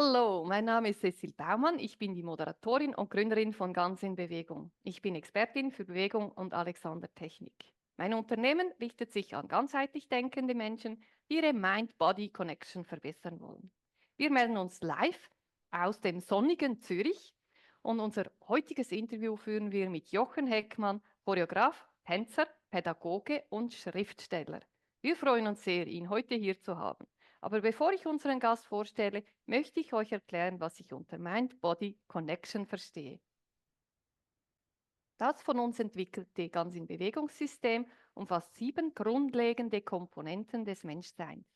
Hallo, mein Name ist Cecil Baumann. Ich bin die Moderatorin und Gründerin von Ganz in Bewegung. Ich bin Expertin für Bewegung und Alexander-Technik. Mein Unternehmen richtet sich an ganzheitlich denkende Menschen, die ihre Mind-Body-Connection verbessern wollen. Wir melden uns live aus dem sonnigen Zürich und unser heutiges Interview führen wir mit Jochen Heckmann, Choreograf, Tänzer, Pädagoge und Schriftsteller. Wir freuen uns sehr, ihn heute hier zu haben. Aber bevor ich unseren Gast vorstelle, möchte ich euch erklären, was ich unter Mind-Body-Connection verstehe. Das von uns entwickelte Ganz-in-Bewegung-System umfasst 7 grundlegende Komponenten des Menschseins.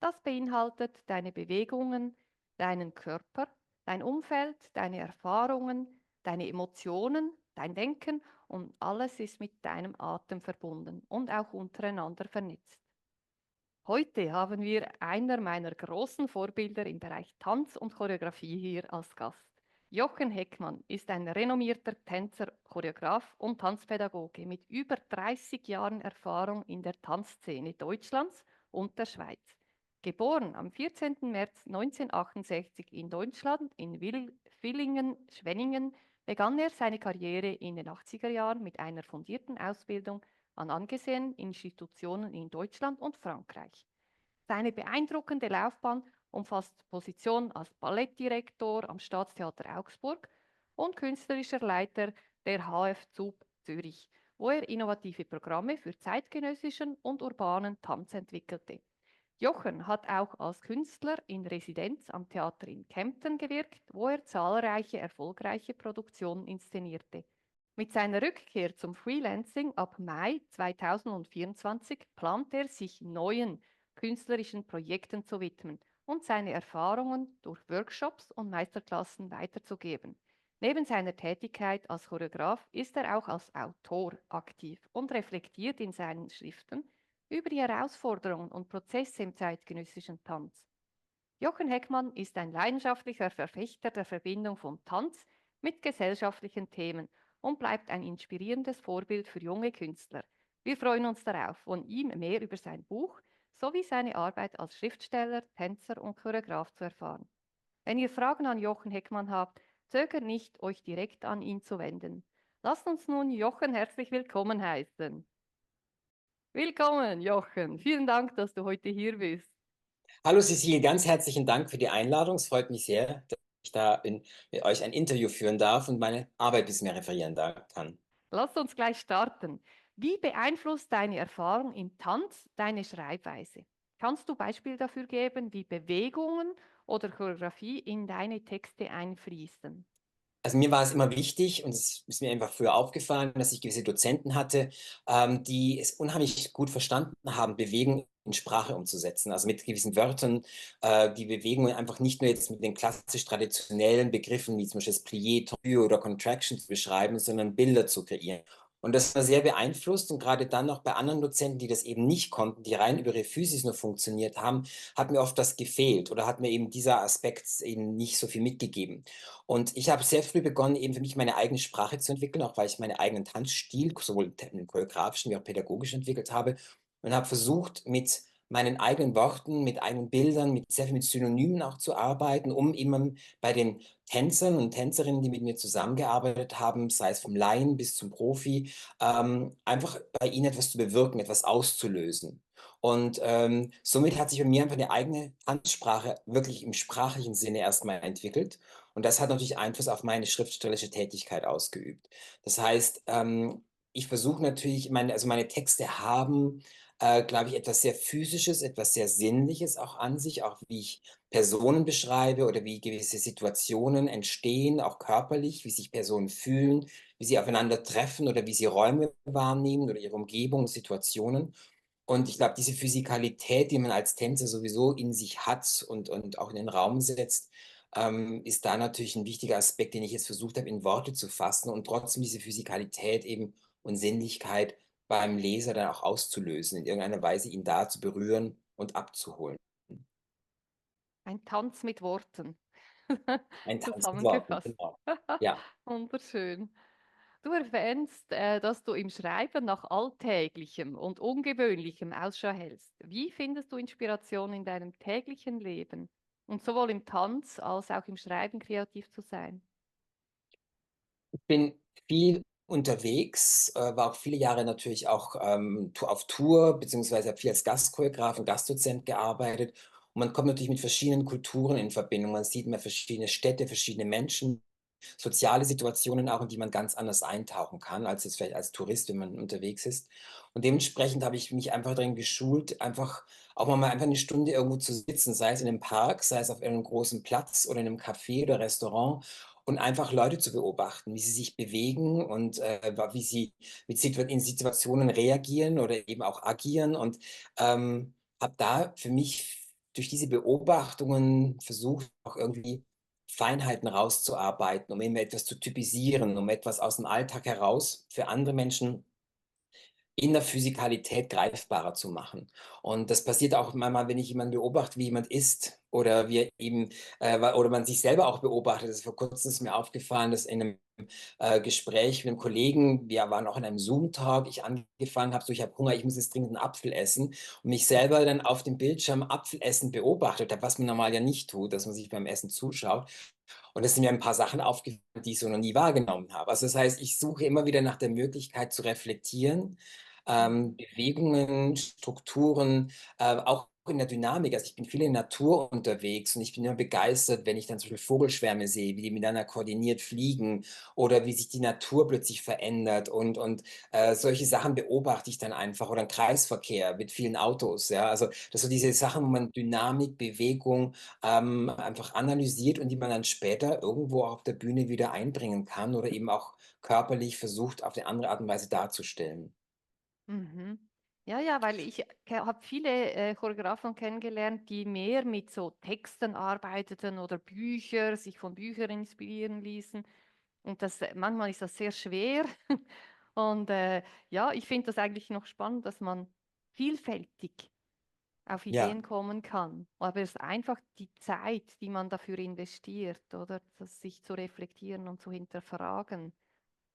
Das beinhaltet deine Bewegungen, deinen Körper, dein Umfeld, deine Erfahrungen, deine Emotionen, dein Denken und alles ist mit deinem Atem verbunden und auch untereinander vernetzt. Heute haben wir einer meiner großen Vorbilder im Bereich Tanz und Choreografie hier als Gast. Jochen Heckmann ist ein renommierter Tänzer, Choreograf und Tanzpädagoge mit über 30 Jahren Erfahrung in der Tanzszene Deutschlands und der Schweiz. Geboren am 14. März 1968 in Deutschland, in Villingen, Schwenningen, begann er seine Karriere in den 80er Jahren mit einer fundierten Ausbildung an angesehenen Institutionen in Deutschland und Frankreich. Seine beeindruckende Laufbahn umfasst Positionen als Ballettdirektor am Staatstheater Augsburg und künstlerischer Leiter der HF ZUB Zürich, wo er innovative Programme für zeitgenössischen und urbanen Tanz entwickelte. Jochen hat auch als Künstler in Residenz am Theater in Kempten gewirkt, wo er zahlreiche erfolgreiche Produktionen inszenierte. Mit seiner Rückkehr zum Freelancing ab Mai 2024 plant er, sich neuen künstlerischen Projekten zu widmen und seine Erfahrungen durch Workshops und Meisterklassen weiterzugeben. Neben seiner Tätigkeit als Choreograf ist er auch als Autor aktiv und reflektiert in seinen Schriften über die Herausforderungen und Prozesse im zeitgenössischen Tanz. Jochen Heckmann ist ein leidenschaftlicher Verfechter der Verbindung von Tanz mit gesellschaftlichen Themen und bleibt ein inspirierendes Vorbild für junge Künstler. Wir freuen uns darauf, von ihm mehr über sein Buch sowie seine Arbeit als Schriftsteller, Tänzer und Choreograf zu erfahren. Wenn ihr Fragen an Jochen Heckmann habt, zögert nicht, euch direkt an ihn zu wenden. Lasst uns nun Jochen herzlich willkommen heißen. Willkommen, Jochen. Vielen Dank, dass du heute hier bist. Hallo Cecile, ganz herzlichen Dank für die Einladung. Es freut mich sehr, dass ich mit euch ein Interview führen darf und meine Arbeit ein bisschen mehr referieren kann. Lasst uns gleich starten. Wie beeinflusst deine Erfahrung im Tanz deine Schreibweise? Kannst du Beispiele dafür geben, wie Bewegungen oder Choreografie in deine Texte einfließen? Also mir war es immer wichtig und es ist mir einfach früher aufgefallen, dass ich gewisse Dozenten hatte, die es unheimlich gut verstanden haben, Bewegung in Sprache umzusetzen. Also mit gewissen Wörtern, die Bewegungen einfach nicht nur jetzt mit den klassisch traditionellen Begriffen wie zum Beispiel das Plié, Tendu oder Contraction zu beschreiben, sondern Bilder zu kreieren. Und das war sehr beeinflusst und gerade dann noch bei anderen Dozenten, die das eben nicht konnten, die rein über ihre Physis nur funktioniert haben, hat mir oft das gefehlt oder hat mir eben dieser Aspekt eben nicht so viel mitgegeben. Und ich habe sehr früh begonnen, eben für mich meine eigene Sprache zu entwickeln, auch weil ich meinen eigenen Tanzstil, sowohl den choreografischen wie auch pädagogisch entwickelt habe und habe versucht, mit meinen eigenen Worten, mit eigenen Bildern, sehr viel mit Synonymen auch zu arbeiten, um immer bei den Tänzern und Tänzerinnen, die mit mir zusammengearbeitet haben, sei es vom Laien bis zum Profi, einfach bei ihnen etwas zu bewirken, etwas auszulösen. Und somit hat sich bei mir einfach eine eigene Tanzsprache wirklich im sprachlichen Sinne erstmal entwickelt. Und das hat natürlich Einfluss auf meine schriftstellerische Tätigkeit ausgeübt. Das heißt, ich versuche natürlich, also meine Texte haben, glaube ich, etwas sehr Physisches, etwas sehr Sinnliches auch an sich, auch wie ich Personen beschreibe oder wie gewisse Situationen entstehen, auch körperlich, wie sich Personen fühlen, wie sie aufeinander treffen oder wie sie Räume wahrnehmen oder ihre Umgebung, Situationen. Und ich glaube, diese Physikalität, die man als Tänzer sowieso in sich hat und auch in den Raum setzt, ist da natürlich ein wichtiger Aspekt, den ich jetzt versucht habe, in Worte zu fassen und trotzdem diese Physikalität eben und Sinnlichkeit beim Leser dann auch auszulösen, in irgendeiner Weise ihn da zu berühren und abzuholen. Ein Tanz mit Worten. Ein Tanz mit Worten, Zusammengefasst. genau. Ja. Wunderschön. Du erwähnst, dass du im Schreiben nach Alltäglichem und Ungewöhnlichem Ausschau hältst. Wie findest du Inspiration in deinem täglichen Leben? Und sowohl im Tanz als auch im Schreiben kreativ zu sein? Ich bin viel unterwegs, war auch viele Jahre natürlich auch, auf Tour, beziehungsweise habe viel als Gastchoreograf und Gastdozent gearbeitet. Und man kommt natürlich mit verschiedenen Kulturen in Verbindung. Man sieht immer verschiedene Städte, verschiedene Menschen, soziale Situationen auch, in die man ganz anders eintauchen kann, als jetzt vielleicht als Tourist, wenn man unterwegs ist. Und dementsprechend habe ich mich einfach darin geschult, einfach auch mal einfach eine Stunde irgendwo zu sitzen, sei es in einem Park, sei es auf einem großen Platz oder in einem Café oder Restaurant und einfach Leute zu beobachten, wie sie sich bewegen und wie sie in Situationen reagieren oder eben auch agieren. Und habe da für mich durch diese Beobachtungen versucht, auch irgendwie Feinheiten rauszuarbeiten, um eben etwas zu typisieren, um etwas aus dem Alltag heraus für andere Menschen in der Physikalität greifbarer zu machen. Und das passiert auch manchmal, wenn ich jemanden beobachte, wie jemand isst oder wie er eben, oder man sich selber auch beobachtet. Das ist vor kurzem ist mir aufgefallen, dass in einem Gespräch mit einem Kollegen, wir waren auch in einem Zoom-Talk, ich angefangen habe, so ich habe Hunger, ich muss jetzt dringend einen Apfel essen und mich selber dann auf dem Bildschirm Apfelessen beobachtet habe, was man normal ja nicht tut, dass man sich beim Essen zuschaut. Und es sind mir ein paar Sachen aufgefallen, die ich so noch nie wahrgenommen habe. Also das heißt, ich suche immer wieder nach der Möglichkeit zu reflektieren, Mhm. Bewegungen, Strukturen, auch in der Dynamik. Also ich bin viel in der Natur unterwegs und ich bin immer begeistert, wenn ich dann zum Beispiel Vogelschwärme sehe, wie die miteinander koordiniert fliegen oder wie sich die Natur plötzlich verändert und solche Sachen beobachte ich dann einfach oder einen Kreisverkehr mit vielen Autos. Ja, also das sind so diese Sachen, wo man Dynamik, Bewegung einfach analysiert und die man dann später irgendwo auf der Bühne wieder einbringen kann oder eben auch körperlich versucht, auf eine andere Art und Weise darzustellen. Mhm. Ja, ja, weil ich habe viele Choreografen kennengelernt, die mehr mit so Texten arbeiteten oder Bücher, sich von Büchern inspirieren ließen. Und manchmal ist das sehr schwer. Und ja, ich finde das eigentlich noch spannend, dass man vielfältig auf Ja, Ideen kommen kann. Aber es ist einfach die Zeit, die man dafür investiert, oder? Das sich zu reflektieren und zu hinterfragen,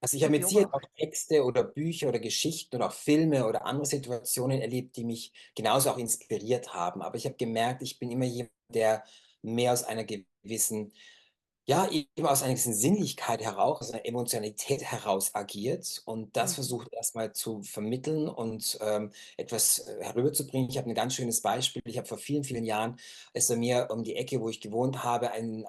also ich zu habe mit Sicherheit auch beobachten. Texte oder Bücher oder Geschichten oder auch Filme oder andere Situationen erlebt, die mich genauso auch inspiriert haben. Aber ich habe gemerkt, ich bin immer jemand, der mehr aus einer gewissen, ja, eben aus einer gewissen Sinnlichkeit heraus, aus einer Emotionalität heraus agiert und das Mhm. versucht erstmal zu vermitteln und etwas herüberzubringen. Ich habe ein ganz schönes Beispiel. Ich habe vor vielen, vielen Jahren, ist bei mir um die Ecke, wo ich gewohnt habe, eine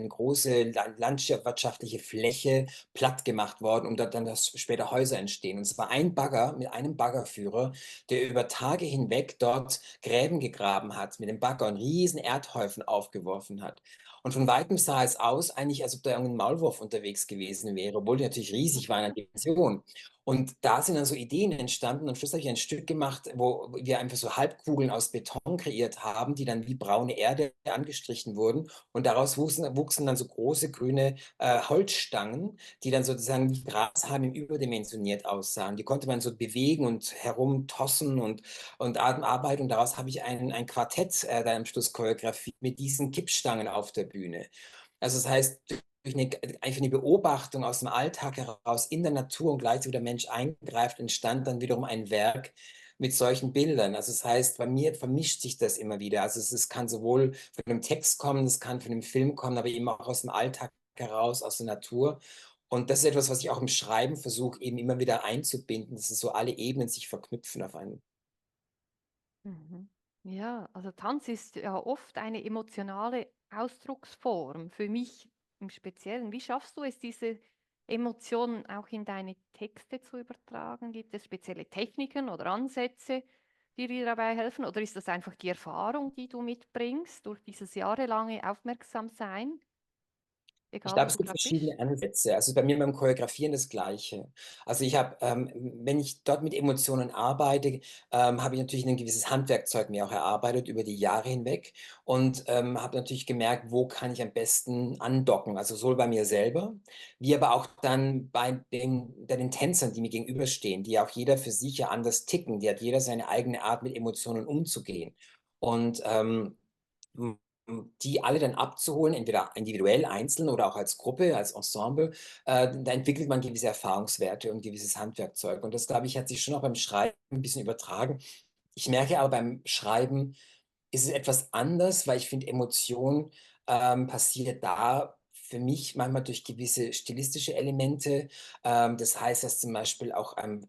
große landwirtschaftliche Fläche platt gemacht worden, um dort dann, dass später Häuser entstehen. Und es war ein Bagger mit einem Baggerführer, der über Tage hinweg dort Gräben gegraben hat, mit dem Bagger und riesen Erdhäufen aufgeworfen hat. Und von weitem sah es aus, eigentlich, als ob da irgendein Maulwurf unterwegs gewesen wäre, obwohl die natürlich riesig war in der Dimension. Und da sind dann so Ideen entstanden. Und am Schluss habe ich ein Stück gemacht, wo wir einfach so Halbkugeln aus Beton kreiert haben, die dann wie braune Erde angestrichen wurden. Und daraus wuchsen dann so große grüne Holzstangen, die dann sozusagen wie Grashalme überdimensioniert aussahen. Die konnte man so bewegen und herumtossen und arbeiten. Und daraus habe ich ein Quartett dann am Schluss choreografiert mit diesen Kippstangen auf der Bühne. Also das heißt, durch einfach eine Beobachtung aus dem Alltag heraus in der Natur und gleichzeitig, wo der Mensch eingreift, entstand dann wiederum ein Werk mit solchen Bildern. Also das heißt, bei mir vermischt sich das immer wieder. Also es kann sowohl von einem Text kommen, es kann von einem Film kommen, aber eben auch aus dem Alltag heraus, aus der Natur. Und das ist etwas, was ich auch im Schreiben versuche, eben immer wieder einzubinden, dass es so alle Ebenen sich verknüpfen auf einen. Mhm. Ja, also Tanz ist ja oft eine emotionale Ausdrucksform. Für mich im Speziellen. Wie schaffst du es, diese Emotionen auch in deine Texte zu übertragen? Gibt es spezielle Techniken oder Ansätze, die dir dabei helfen? Oder ist das einfach die Erfahrung, die du mitbringst durch dieses jahrelange Aufmerksamsein, Ich egal glaube, wo es du gibt gerade bist? verschiedene Ansätze. Also bei mir beim Choreografieren das Gleiche. Also ich habe, wenn ich dort mit Emotionen arbeite, habe ich natürlich ein gewisses Handwerkzeug mir auch erarbeitet über die Jahre hinweg und habe natürlich gemerkt, wo kann ich am besten andocken. Also sowohl bei mir selber, wie aber auch dann bei den Tänzern, die mir gegenüberstehen, die ja auch jeder für sich ja anders ticken. Die hat jeder seine eigene Art, mit Emotionen umzugehen. Und die alle dann abzuholen, entweder individuell, einzeln oder auch als Gruppe, als Ensemble, da entwickelt man gewisse Erfahrungswerte und gewisses Handwerkzeug. Und das, glaube ich, hat sich schon auch beim Schreiben ein bisschen übertragen. Ich merke aber beim Schreiben, ist es etwas anders, weil ich finde, Emotion passiert da für mich manchmal durch gewisse stilistische Elemente. Das heißt, dass zum Beispiel auch ein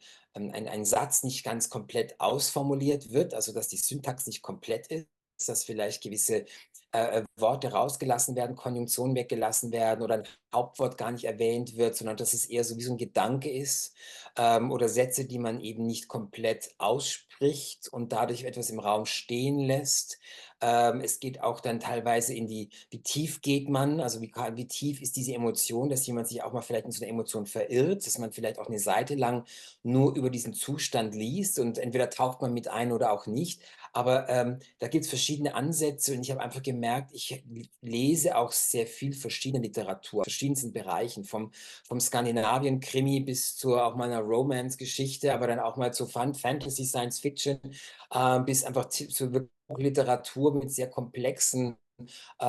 Satz nicht ganz komplett ausformuliert wird, also dass die Syntax nicht komplett ist, dass vielleicht gewisse Worte rausgelassen werden, Konjunktionen weggelassen werden oder ein Hauptwort gar nicht erwähnt wird, sondern dass es eher so wie so ein Gedanke ist, oder Sätze, die man eben nicht komplett ausspricht und dadurch etwas im Raum stehen lässt. Es geht auch dann teilweise in die, wie tief geht man, also wie tief ist diese Emotion, dass jemand sich auch mal vielleicht in so eine Emotion verirrt, dass man vielleicht auch eine Seite lang nur über diesen Zustand liest und entweder taucht man mit ein oder auch nicht. Aber da gibt es verschiedene Ansätze und ich habe einfach gemerkt, ich lese auch sehr viel verschiedene Literatur, verschiedensten Bereichen, vom Skandinavien-Krimi bis zu auch mal einer Romance-Geschichte, aber dann auch mal zu Fantasy, Science Fiction, bis einfach zu wirklich Literatur mit sehr komplexen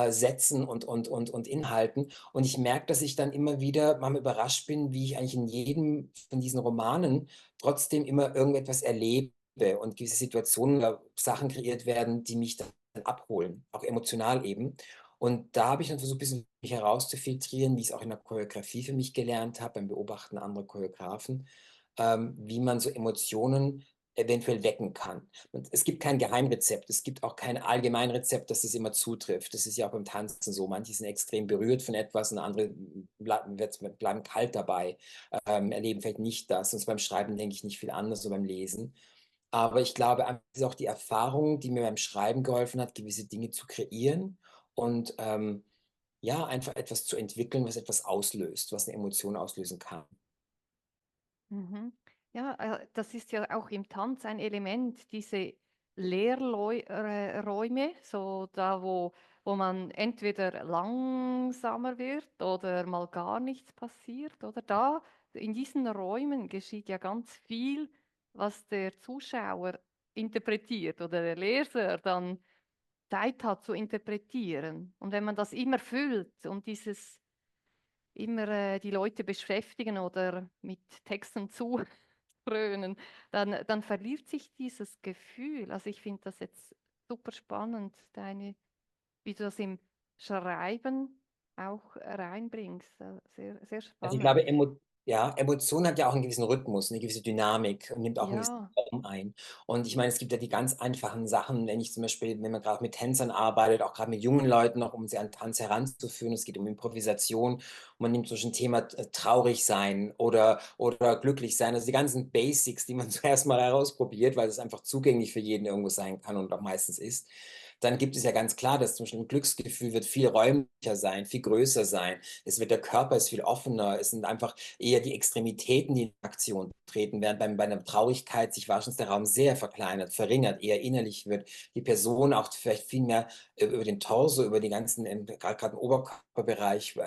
Sätzen und Inhalten. Und ich merke, dass ich dann immer wieder mal überrascht bin, wie ich eigentlich in jedem von diesen Romanen trotzdem immer irgendetwas erlebe und gewisse Situationen oder Sachen kreiert werden, die mich dann abholen, auch emotional eben. Und da habe ich dann versucht, ein bisschen mich herauszufiltrieren, wie ich es auch in der Choreografie für mich gelernt habe, beim Beobachten anderer Choreografen, wie man so Emotionen eventuell wecken kann. Und es gibt kein Geheimrezept, es gibt auch kein Allgemeinrezept, dass es immer zutrifft. Das ist ja auch beim Tanzen so. Manche sind extrem berührt von etwas und andere bleiben kalt dabei, erleben vielleicht nicht das. Und beim Schreiben denke ich nicht viel anders, so beim Lesen. Aber ich glaube, es ist auch die Erfahrung, die mir beim Schreiben geholfen hat, gewisse Dinge zu kreieren und ja, einfach etwas zu entwickeln, was etwas auslöst, was eine Emotion auslösen kann. Mhm. Ja, das ist ja auch im Tanz ein Element, diese Leerräume, so da, wo man entweder langsamer wird oder mal gar nichts passiert, oder da in diesen Räumen geschieht ja ganz viel, was der Zuschauer interpretiert oder der Leser dann Zeit hat zu interpretieren. Und wenn man das immer füllt und dieses immer die Leute beschäftigen oder mit Texten zufrönen, dann verliert sich dieses Gefühl. Also ich finde das jetzt super spannend, wie du das im Schreiben auch reinbringst. Sehr, sehr Also ich spannend. glaube, ja, Emotion hat ja auch einen gewissen Rhythmus, eine gewisse Dynamik und nimmt auch einen gewissen Ja. Raum ein. Und ich meine, es gibt ja die ganz einfachen Sachen, wenn ich zum Beispiel, wenn man gerade mit Tänzern arbeitet, auch gerade mit jungen Leuten, noch um sie an Tanz heranzuführen, es geht um Improvisation und man nimmt so ein Thema traurig sein oder glücklich sein, also die ganzen Basics, die man zuerst mal herausprobiert, weil es einfach zugänglich für jeden irgendwo sein kann und auch meistens ist. Dann gibt es ja ganz klar, dass zum Beispiel ein Glücksgefühl wird viel räumlicher sein, viel größer sein. Der Körper ist viel offener. Es sind einfach eher die Extremitäten, die in Aktion treten, während bei einer Traurigkeit sich wahrscheinlich der Raum sehr verkleinert, verringert, eher innerlich wird. Die Person auch vielleicht viel mehr über den Torso, über die ganzen, gerade im Oberkörperbereich,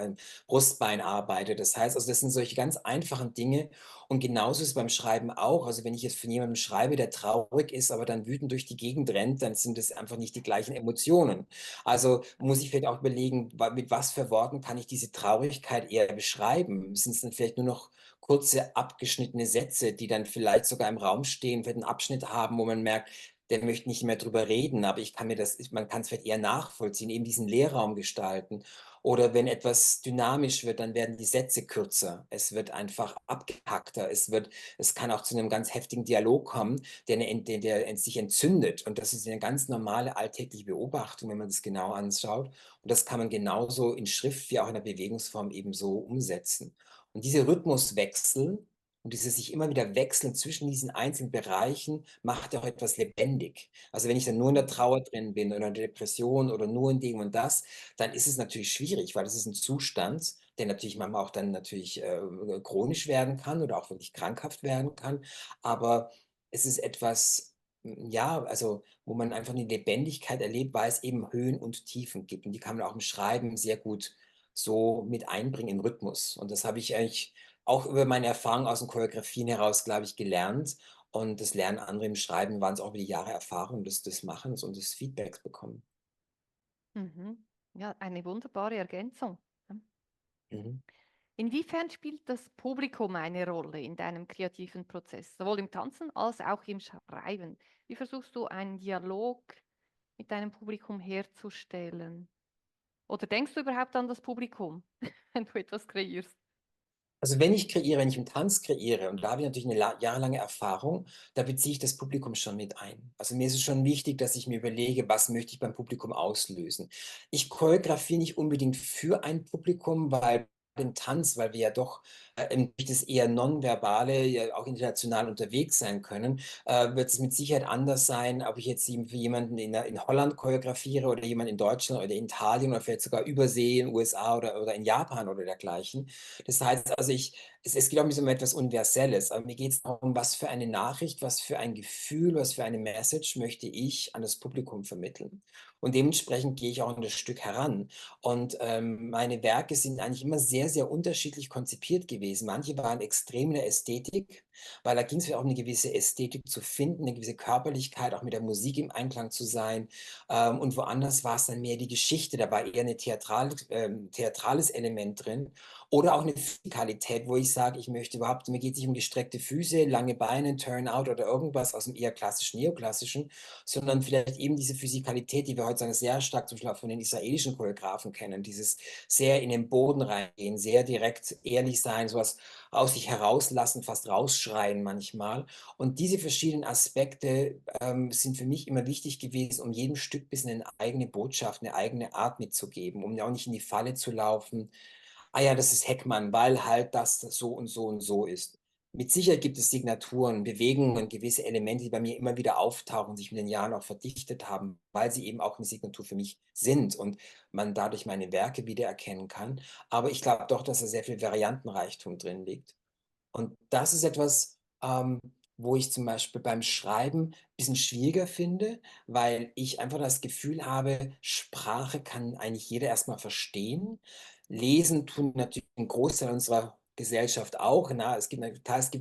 Brustbein arbeitet. Das heißt, also das sind solche ganz einfachen Dinge. Und genauso ist es beim Schreiben auch. Also wenn ich jetzt von jemandem schreibe, der traurig ist, aber dann wütend durch die Gegend rennt, dann sind es einfach nicht die gleichen Emotionen. Also muss ich vielleicht auch überlegen, mit was für Worten kann ich diese Traurigkeit eher beschreiben? Sind es dann vielleicht nur noch kurze, abgeschnittene Sätze, die dann vielleicht sogar im Raum stehen, vielleicht einen Abschnitt haben, wo man merkt, der möchte nicht mehr drüber reden, aber man kann es vielleicht eher nachvollziehen, eben diesen Leerraum gestalten. Oder wenn etwas dynamisch wird, dann werden die Sätze kürzer. Es wird einfach abgehackter. Es kann auch zu einem ganz heftigen Dialog kommen, der sich entzündet. Und das ist eine ganz normale alltägliche Beobachtung, wenn man das genau anschaut. Und das kann man genauso in Schrift wie auch in der Bewegungsform ebenso umsetzen. Und diese Rhythmuswechsel und dieses sich immer wieder wechseln zwischen diesen einzelnen Bereichen macht ja auch etwas lebendig. Also wenn ich dann nur in der Mhm. Trauer drin bin oder in der Depression oder nur in dem und das, dann ist es natürlich schwierig, weil das ist ein Zustand, der natürlich manchmal auch dann natürlich chronisch werden kann oder auch wirklich krankhaft werden kann. Aber es ist etwas, ja, also wo man einfach eine Lebendigkeit erlebt, weil es eben Höhen und Tiefen gibt. Und die kann man auch im Schreiben sehr gut so mit einbringen im Rhythmus. Und das habe ich eigentlich auch über meine Erfahrung aus den Choreografien heraus, glaube ich, gelernt. Und das Lernen andere im Schreiben waren es auch über die Jahre Erfahrung des Machens und des Feedbacks bekommen. Mhm. Ja, eine wunderbare Ergänzung. Mhm. Inwiefern spielt das Publikum eine Rolle in deinem kreativen Prozess, sowohl im Tanzen als auch im Schreiben? Wie versuchst du einen Dialog mit deinem Publikum herzustellen? Oder denkst du überhaupt an das Publikum, wenn du etwas kreierst? Also wenn ich kreiere, wenn ich einen Tanz kreiere, und da habe ich natürlich eine jahrelange Erfahrung, da beziehe ich das Publikum schon mit ein. Also mir ist es schon wichtig, dass ich mir überlege, was möchte ich beim Publikum auslösen. Ich choreografiere nicht unbedingt für ein Publikum, weil den Tanz, weil wir ja doch durch das eher Nonverbale ja auch international unterwegs sein können, wird es mit Sicherheit anders sein, ob ich jetzt für jemanden in Holland choreografiere oder jemanden in Deutschland oder in Italien oder vielleicht sogar Übersee in den USA oder in Japan oder dergleichen. Das heißt also, es geht auch ein bisschen um etwas Universelles, aber mir geht es darum, was für eine Nachricht, was für ein Gefühl, was für eine Message möchte ich an das Publikum vermitteln. Und dementsprechend gehe ich auch an das Stück heran. Und meine Werke sind eigentlich immer sehr, sehr unterschiedlich konzipiert gewesen. Manche waren extrem in der Ästhetik, weil da ging es ja auch um eine gewisse Ästhetik zu finden, eine gewisse Körperlichkeit, auch mit der Musik im Einklang zu sein. Und woanders war es dann mehr die Geschichte, da war eher ein theatrales Element drin. Oder auch eine Physikalität, wo ich sage, ich möchte überhaupt, mir geht es nicht um gestreckte Füße, lange Beine, Turnout oder irgendwas aus dem eher klassischen, neoklassischen, sondern vielleicht eben diese Physikalität, die wir heutzutage sehr stark zum Beispiel auch von den israelischen Choreografen kennen, dieses sehr in den Boden reingehen, sehr direkt ehrlich sein, sowas aus sich herauslassen, fast rausschreien manchmal. Und diese verschiedenen Aspekte sind für mich immer wichtig gewesen, um jedem Stück ein bisschen eine eigene Botschaft, eine eigene Art mitzugeben, um ja auch nicht in die Falle zu laufen. Ah ja, das ist Heckmann, weil halt das so und so und so ist. Mit Sicherheit gibt es Signaturen, Bewegungen, gewisse Elemente, die bei mir immer wieder auftauchen, sich mit den Jahren auch verdichtet haben, weil sie eben auch eine Signatur für mich sind und man dadurch meine Werke wiedererkennen kann. Aber ich glaube doch, dass da sehr viel Variantenreichtum drin liegt. Und das ist etwas, wo ich zum Beispiel beim Schreiben ein bisschen schwieriger finde, weil ich einfach das Gefühl habe, Sprache kann eigentlich jeder erstmal verstehen. Lesen tun natürlich ein Großteil unserer Gesellschaft auch. Na, es gibt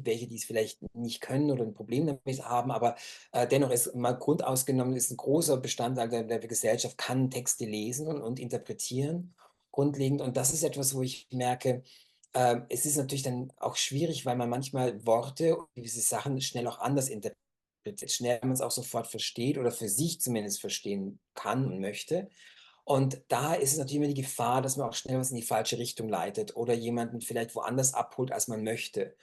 welche, die es vielleicht nicht können oder ein Problem damit haben, aber dennoch ist mal grundausgenommen, ist ein großer Bestandteil der Gesellschaft, kann Texte lesen und interpretieren, grundlegend. Und das ist etwas, wo ich merke, es ist natürlich dann auch schwierig, weil man manchmal Worte und gewisse Sachen schnell auch anders interpretiert, schnell man es auch sofort versteht oder für sich zumindest verstehen kann und möchte. Und da ist es natürlich immer die Gefahr, dass man auch schnell was in die falsche Richtung leitet oder jemanden vielleicht woanders abholt, als man möchte.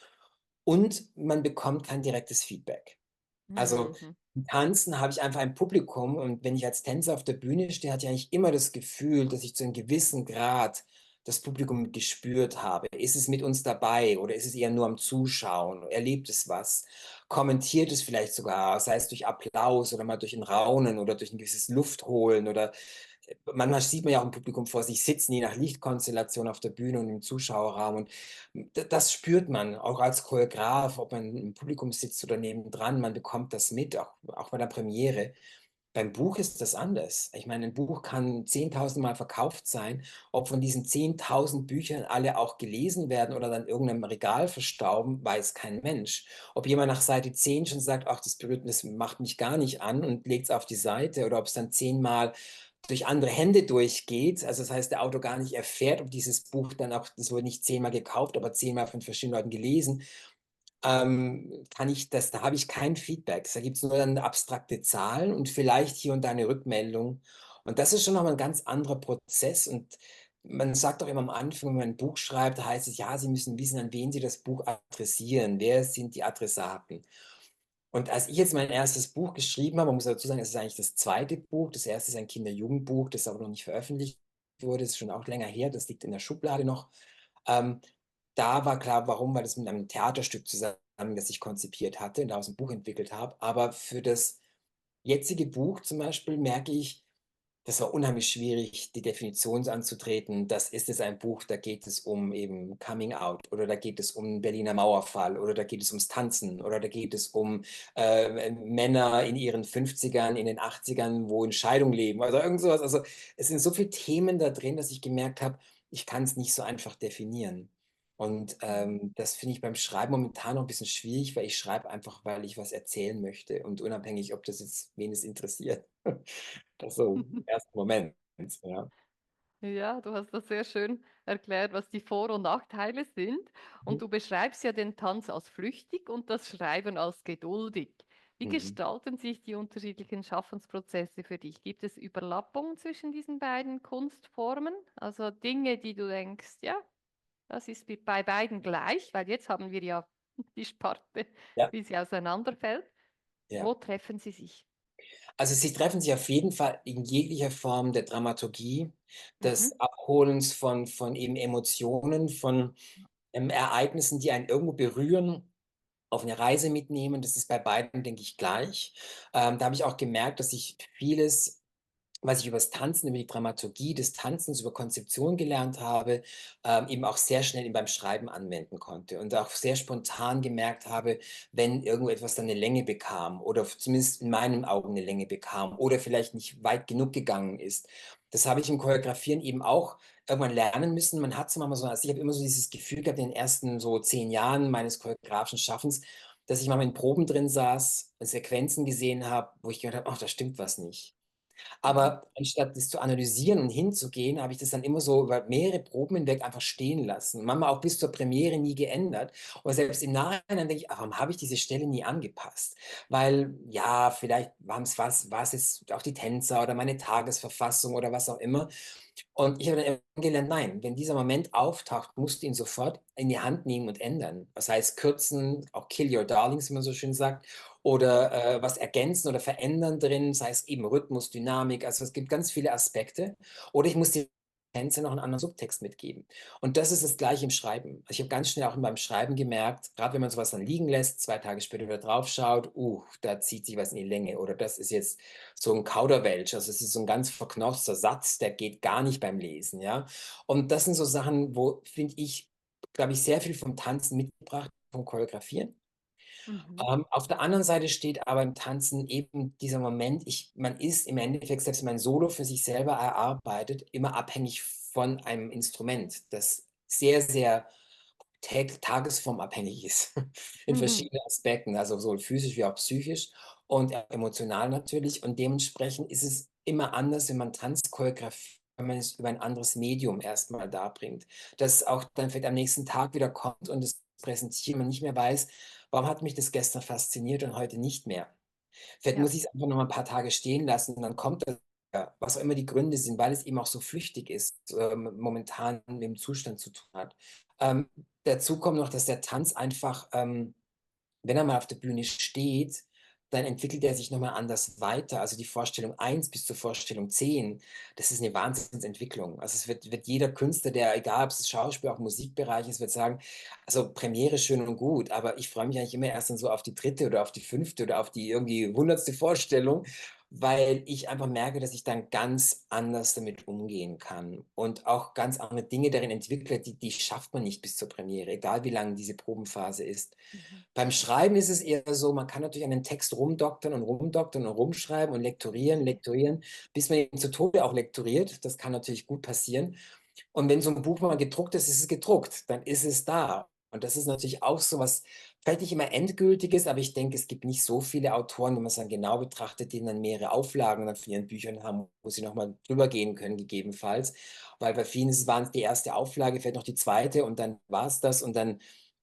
Und man bekommt kein direktes Feedback. Also, Mhm. im Tanzen habe ich einfach ein Publikum und wenn ich als Tänzer auf der Bühne stehe, hatte ich eigentlich immer das Gefühl, dass ich zu einem gewissen Grad das Publikum gespürt habe. Ist es mit uns dabei oder ist es eher nur am Zuschauen? Erlebt es was? Kommentiert es vielleicht sogar, sei es durch Applaus oder mal durch ein Raunen oder durch ein gewisses Luftholen oder manchmal sieht man ja auch im Publikum vor sich sitzen, je nach Lichtkonstellation auf der Bühne und im Zuschauerraum. Und das spürt man auch als Choreograf, ob man im Publikum sitzt oder nebendran. Man bekommt das mit, auch bei der Premiere. Beim Buch ist das anders. Ich meine, ein Buch kann 10.000 Mal verkauft sein. Ob von diesen 10.000 Büchern alle auch gelesen werden oder dann in irgendeinem Regal verstauben, weiß kein Mensch. Ob jemand nach Seite 10 schon sagt, ach, das berührt, das macht mich gar nicht an und legt es auf die Seite, oder ob es dann 10-mal durch andere Hände durchgeht. Also das heißt, der Autor gar nicht erfährt, ob dieses Buch dann auch, das wurde nicht 10-mal gekauft, aber 10-mal von verschiedenen Leuten gelesen, da habe ich kein Feedback. Da gibt es nur dann abstrakte Zahlen und vielleicht hier und da eine Rückmeldung. Und das ist schon nochmal ein ganz anderer Prozess. Und man sagt auch immer am Anfang, wenn man ein Buch schreibt, heißt es, ja, Sie müssen wissen, an wen Sie das Buch adressieren. Wer sind die Adressaten? Und als ich jetzt mein erstes Buch geschrieben habe, man muss dazu sagen, es ist eigentlich das zweite Buch. Das erste ist ein Kinder-Jugendbuch, das aber noch nicht veröffentlicht wurde. Das ist schon auch länger her. Das liegt in der Schublade noch. Ähm, Da war klar, warum, weil das mit einem Theaterstück zusammen, das ich konzipiert hatte und daraus ein Buch entwickelt habe. Aber für das jetzige Buch zum Beispiel merke ich, das war unheimlich schwierig, die Definition anzutreten. Das ist es ein Buch, da geht es um eben Coming Out oder da geht es um den Berliner Mauerfall oder da geht es ums Tanzen oder da geht es um Männer in ihren 50ern, in den 80ern, wo in Scheidung leben oder irgend sowas. Also es sind so viele Themen da drin, dass ich gemerkt habe, ich kann es nicht so einfach definieren. Und Mhm. das finde ich beim Schreiben momentan noch ein bisschen schwierig, weil ich schreibe einfach, weil ich was erzählen möchte und unabhängig, ob das jetzt wen es interessiert. Das so im ersten Moment, ja. Ja, du hast das sehr schön erklärt, was die Vor- und Nachteile sind. Und Mhm. du beschreibst ja den Tanz als flüchtig und das Schreiben als geduldig. Wie Mhm. gestalten sich die unterschiedlichen Schaffensprozesse für dich? Gibt es Überlappungen zwischen diesen beiden Kunstformen? Also Dinge, die du denkst, ja, das ist bei beiden gleich, weil jetzt haben wir ja die Sparte, Ja, wie sie auseinanderfällt. ja. Wo treffen sie sich? Also, sie treffen sich auf jeden Fall in jeglicher Form der Dramaturgie, Mhm. des Abholens von eben Emotionen, von, Ereignissen, die einen irgendwo berühren, auf eine Reise mitnehmen. Das ist bei beiden, denke ich, gleich. Da habe ich auch gemerkt, dass ich vieles, was ich über das Tanzen, über die Dramaturgie des Tanzens, über Konzeption gelernt habe, eben auch sehr schnell eben beim Schreiben anwenden konnte und auch sehr spontan gemerkt habe, wenn irgendwo etwas dann 'ne Länge bekam oder zumindest in meinen Augen eine Länge bekam oder vielleicht nicht weit genug gegangen ist. Das habe ich im Choreografieren eben auch irgendwann lernen müssen. Man hat so manchmal so, also, ich habe immer so dieses Gefühl gehabt in den ersten so 10 Jahren meines choreografischen Schaffens, dass ich manchmal in Proben drin saß, Sequenzen gesehen habe, wo ich gedacht habe: „Ach, da stimmt was nicht.“ Mhm. Aber anstatt das zu analysieren und hinzugehen, habe ich das dann immer so über mehrere Proben hinweg einfach stehen lassen. Manchmal auch bis zur Premiere nie geändert. Und selbst im Nachhinein denke ich: „Ach, warum habe ich diese Stelle nie angepasst?“ Weil, ja, vielleicht war's jetzt auch die Tänzer oder meine Tagesverfassung oder was auch immer. Und ich habe dann irgendwann gelernt, nein, wenn dieser Moment auftaucht, musst du ihn sofort in die Hand nehmen und ändern. Das heißt, kürzen, auch kill your darlings, wie man so schön sagt, oder was ergänzen oder verändern drin, das heißt eben Rhythmus, Dynamik. Also es gibt ganz viele Aspekte. Oder ich muss die Tänze noch einen anderen Subtext mitgeben. Und das ist das Gleiche im Schreiben. Ich habe ganz schnell auch beim Schreiben gemerkt, gerade wenn man sowas dann liegen lässt, 2 Tage später wieder drauf schaut, da zieht sich was in die Länge. Oder das ist jetzt so ein Kauderwelsch. Also, es ist so ein ganz verknorzter Satz, der geht gar nicht beim Lesen, ja? Und das sind so Sachen, wo, finde ich, glaube ich, sehr viel vom Tanzen mitgebracht, vom Choreografieren. Mhm. Auf der anderen Seite steht aber im Tanzen eben dieser Moment, man ist im Endeffekt, selbst wenn man Solo für sich selber erarbeitet, immer abhängig von einem Instrument, das sehr, sehr tagesformabhängig ist in Mhm. verschiedenen Aspekten, also sowohl physisch wie auch psychisch und emotional natürlich. Und dementsprechend ist es immer anders, wenn man Tanz choreografiert, wenn man es über ein anderes Medium erstmal darbringt. Das auch dann vielleicht am nächsten Tag wieder kommt und das präsentiert, man nicht mehr weiß, warum hat mich das gestern fasziniert und heute nicht mehr. Vielleicht Ja. muss ich es einfach noch mal 'n paar Tage stehen lassen und dann kommt das wieder, was auch immer die Gründe sind, weil es eben auch so flüchtig ist, momentan mit dem Zustand zu tun hat. Ähm, Dazu kommt noch, dass der Tanz einfach, wenn er mal auf der Bühne steht, dann entwickelt er sich noch mal anders weiter. Also, die Vorstellung 1 bis zur Vorstellung 10, das ist 'ne Wahnsinnsentwicklung. Also, es wird jeder Künstler, der, egal ob's das Schauspiel, auch Musikbereich ist, wird sagen: „Also, Premiere schön und gut, aber ich freue mich eigentlich immer erst dann so auf die dritte oder auf die fünfte oder auf die irgendwie hundertste Vorstellung“, weil ich einfach merke, dass ich dann ganz anders damit umgehen kann und auch ganz andere Dinge darin entwickle, die schafft man nicht bis zur Premiere, egal wie lang diese Probenphase ist. Mhm. Beim Schreiben ist es eher so, man kann natürlich an dem Text rumdoktern und rumdoktern und rumschreiben und lektorieren, lektorieren, bis man ihn zu Tode auch lektoriert. Das kann natürlich gut passieren. Und wenn so 'n Buch mal gedruckt ist, ist es gedruckt, dann ist es da. Und das ist natürlich auch so was, vielleicht nicht immer Endgültiges, aber ich denke, es gibt nicht so viele Autoren, wenn man's dann genau betrachtet, die dann mehrere Auflagen dann von ihren Büchern haben, wo sie noch mal drüber gehen können gegebenenfalls. Weil bei vielen waren's die erste Auflage, vielleicht noch die zweite und dann war's das und dann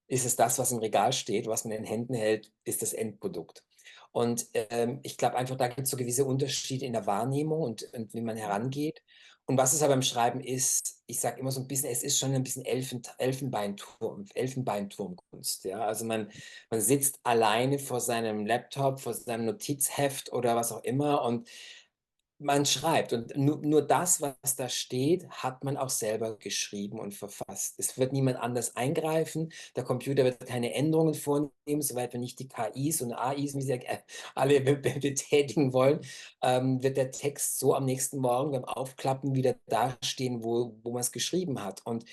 ist es das, was im Regal steht, was man in den Händen hält, ist das Endprodukt. Und, ich glaube einfach, da gibt's so gewisse Unterschiede in der Wahrnehmung und wie man Mhm. herangeht. Und was es aber beim Schreiben ist, ich sage immer so ein bisschen, es ist schon ein bisschen Elfenbeinturmkunst, ja? Also, man sitzt alleine vor seinem Laptop, vor seinem Notizheft oder was auch immer und man schreibt und nur das, was da steht, hat man auch selber geschrieben und verfasst. Es wird niemand anders eingreifen. Der Computer wird keine Änderungen vornehmen, soweit wir nicht die KIs und AIs, wie sie alle betätigen wollen, wird der Text so am nächsten Morgen beim Aufklappen wieder dastehen, wo man es geschrieben hat. Und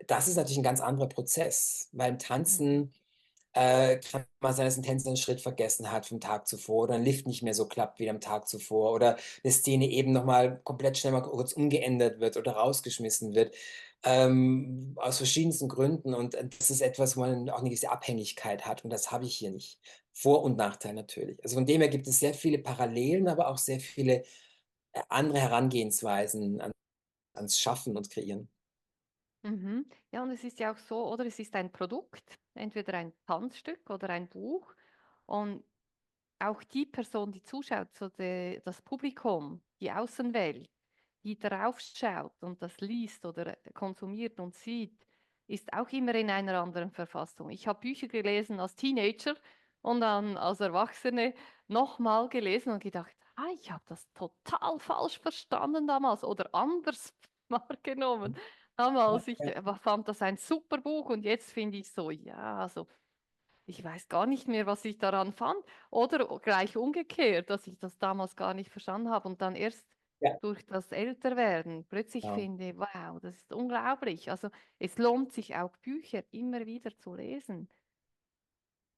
das ist natürlich ein ganz anderer Prozess. Beim Mhm. Tanzen kann mal sein, dass 'n Tänzer 'n Schritt vergessen hat vom Tag zuvor oder 'n Lift nicht mehr so klappt wie am Tag zuvor oder 'ne Szene eben noch mal komplett schnell mal kurz umgeändert wird oder rausgeschmissen wird, aus verschiedensten Gründen. Und, das ist etwas, wo man auch 'ne gewisse Abhängigkeit hat und das habe ich hier nicht. Vor und Nachteil natürlich. Also, von dem her gibt es sehr viele Parallelen, aber auch sehr viele, andere Herangehensweisen ans Schaffen und Kreieren. Mhm. Ja, und es ist ja auch so, oder es ist ein Produkt, entweder ein Tanzstück oder ein Buch. Und auch die Person, die zuschaut, so das Publikum, die Außenwelt, die drauf schaut und das liest oder konsumiert und sieht, ist auch immer in einer anderen Verfassung. Ich habe Bücher gelesen als Teenager und dann als Erwachsene nochmal gelesen und gedacht, ah, ich habe das total falsch verstanden damals oder anders wahrgenommen. Ja, Damals, ich ja. fand das ein super Buch und jetzt finde ich so, ja, also ich weiß gar nicht mehr, was ich daran fand. Oder gleich umgekehrt, dass ich das damals gar nicht verstanden habe und dann erst Ja, durch das Älterwerden plötzlich genau. finde, wow, das ist unglaublich. Also es lohnt sich auch Bücher immer wieder zu lesen.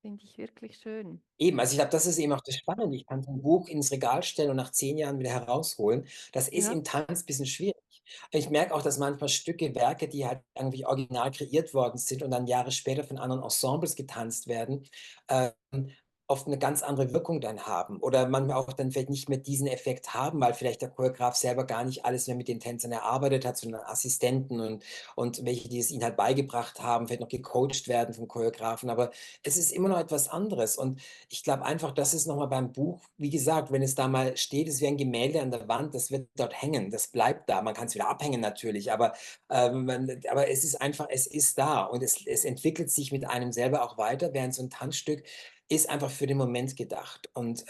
Finde ich wirklich schön. Eben, also ich glaube, das ist eben auch das Spannende. Ich kann so 'n Buch ins Regal stellen und nach 10 Jahren wieder herausholen. Das ist Ja. im Tanz bisschen schwierig. Ich merke auch, dass manchmal Stücke, Werke, die halt irgendwie original kreiert worden sind und dann Jahre später von anderen Ensembles getanzt werden, ähm, oft 'ne ganz andere Wirkung dann haben oder manchmal auch dann vielleicht nicht mehr diesen Effekt haben, weil vielleicht der Choreograf selber gar nicht alles mehr mit den Tänzern erarbeitet hat, sondern Assistenten und welche, die es ihnen halt beigebracht haben, vielleicht noch gecoacht werden vom Choreografen. Aber es ist immer noch etwas anderes und ich glaube einfach, das ist noch mal beim Buch wie gesagt, wenn es da mal steht, ist wie ein Gemälde an der Wand, das wird dort hängen, das bleibt da. Man kann's wieder abhängen natürlich, aber es ist einfach es ist da und es entwickelt sich mit einem selber auch weiter, während so 'n Tanzstück ist einfach für den Moment gedacht. Und,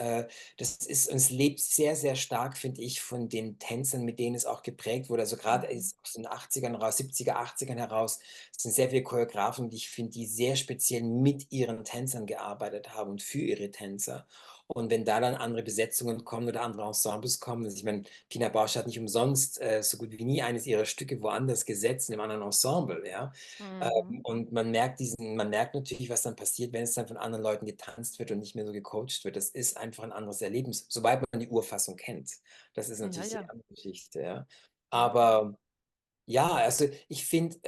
das ist und es lebt sehr, sehr stark, finde ich, von den Tänzern, mit denen es auch geprägt wurde. Also, grade Mhm. jetzt aus den 80ern raus, 70er, 80ern heraus, sind sehr viele Choreografen, die ich finde, die sehr speziell mit ihren Tänzern gearbeitet haben und für ihre Tänzer. Und wenn da dann andere Besetzungen kommen oder andere Ensembles kommen also, ich meine, Pina Bausch hat nicht umsonst, so gut wie nie eines ihrer Stücke woanders gesetzt, in 'nem anderen Ensemble, ja? Mhm. Und man merkt natürlich, was dann passiert, wenn es dann von anderen Leuten getanzt wird und nicht mehr so gecoacht wird. Das ist einfach 'n anderes Erlebnis, sobald man die Urfassung kennt. Das ist Ja, natürlich die ja. andere Geschichte, ja. Mhm. Aber ja, also ich finde,